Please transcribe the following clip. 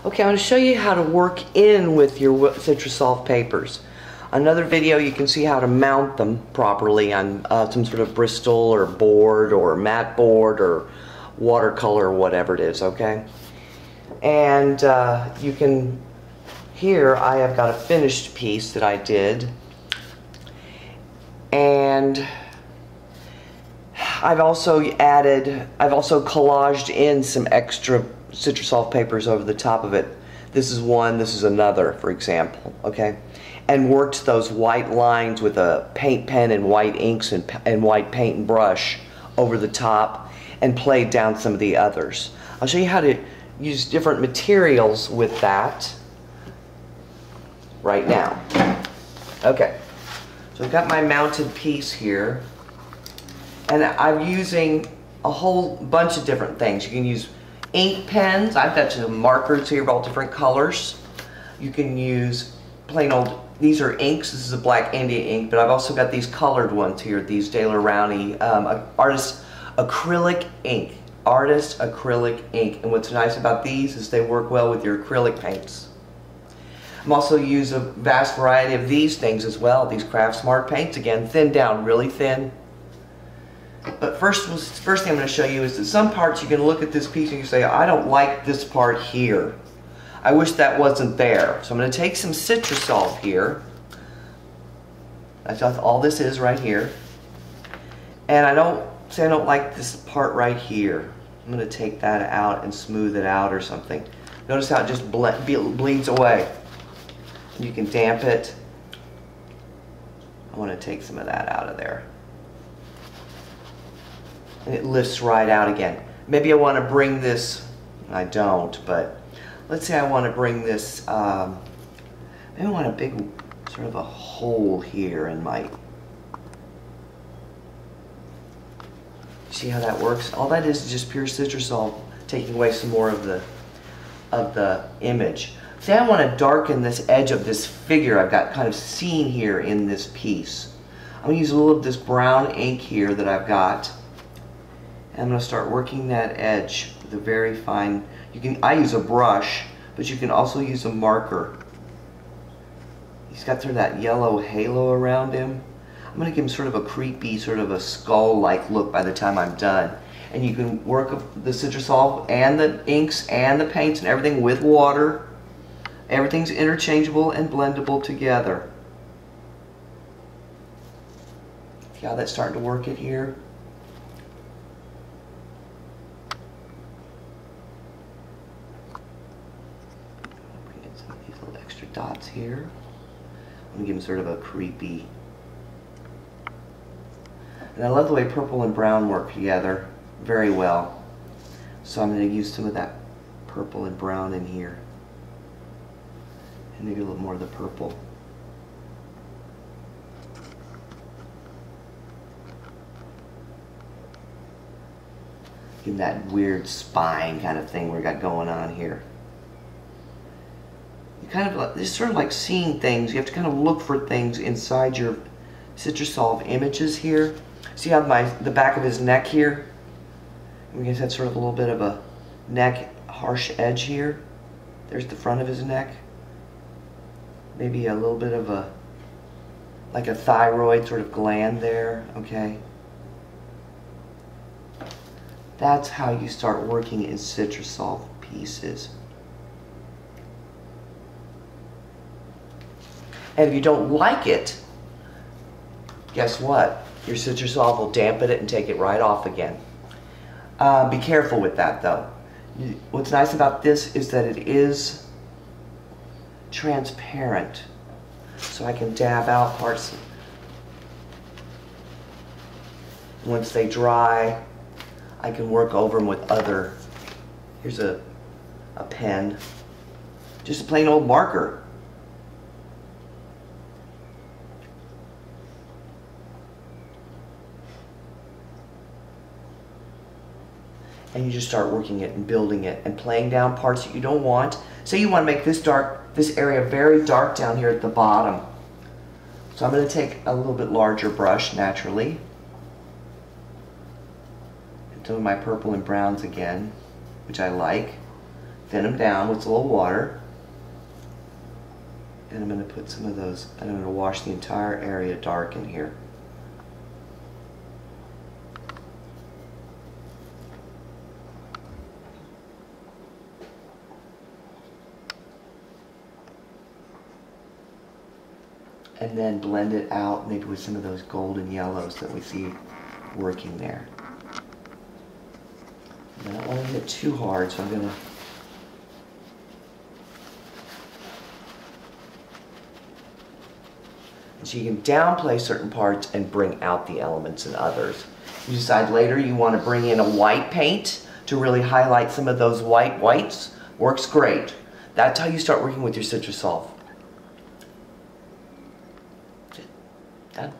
Okay, I'm going to show you how to work in with your Citrasolv papers. Another video you can see how to mount them properly on some sort of Bristol or board or matte board or watercolor or whatever it is, okay? And you can, here I have got a finished piece that I did, and I've also collaged in some extra Citrasolv papers over the top of it. This is one, this is another, for example, okay? And worked those white lines with a paint pen and white inks and white paint and brush over the top and played down some of the others. I'll show you how to use different materials with that right now. Okay, so I've got my mounted piece here, and I'm using a whole bunch of different things. You can use ink pens. I've got some markers here of all different colors. You can use plain old, these are inks. This is a black India ink, but I've also got these colored ones here, these Daler Rowney artist acrylic ink. Artist acrylic ink. And what's nice about these is they work well with your acrylic paints. I'm also use a vast variety of these things as well. These Craft Smart paints, again, thin down, really thin. But first thing I'm going to show you is that some parts you can look at this piece and you say, I don't like this part here. I wish that wasn't there. So I'm going to take some Citrasolv here. That's all this is right here. And I don't like this part right here. I'm going to take that out and smooth it out or something. Notice how it just bleeds away. You can damp it. I want to take some of that out of there. And it lifts right out again. Maybe I want to bring this, I don't, but let's say I want to bring this, maybe I want a big, sort of a hole here in my, see how that works? All that is just pure Citrasolv taking away some more of the image. Say I want to darken this edge of this figure I've got kind of seen here in this piece. I'm going to use a little of this brown ink here that I've got. And I'm going to start working that edge with a very fine, I use a brush, but you can also use a marker. He's got sort of that yellow halo around him. I'm going to give him sort of a creepy, sort of a skull-like look by the time I'm done. And you can work the Citrasolv and the inks and the paints and everything with water. Everything's interchangeable and blendable together. See how that's starting to work it here? Dots here. I'm going to give them sort of a creepy, and I love the way purple and brown work together very well, so I'm going to use some of that purple and brown in here, and maybe a little more of the purple. Give them that weird spine kind of thing we got going on here. Kind of like, it's sort of like seeing things. You have to kind of look for things inside your Citrasolv images here. See how the back of his neck here? I guess that's sort of a little bit of a neck harsh edge here. There's the front of his neck. Maybe a little bit of like a thyroid sort of gland there, okay? That's how you start working in Citrasolv pieces. And if you don't like it, guess what? Your Citrasolv will dampen it and take it right off again. Be careful with that though. What's nice about this is that it is transparent. So I can dab out parts. Once they dry, I can work over them with other, here's a pen, just a plain old marker. And you just start working it and building it and playing down parts that you don't want. Say you want to make this area very dark down here at the bottom. So I'm going to take a little bit larger brush naturally. And some of my purple and browns again, which I like. thin them down with a little water. And I'm going to put some of those, and I'm going to wash the entire area dark in here. And then blend it out maybe with some of those golden yellows that we see working there. And I don't want to hit it too hard, so I'm going to so you can downplay certain parts and bring out the elements in others. You decide later you want to bring in a white paint to really highlight some of those whites. Works great. That's how you start working with your Citrasolv. Done.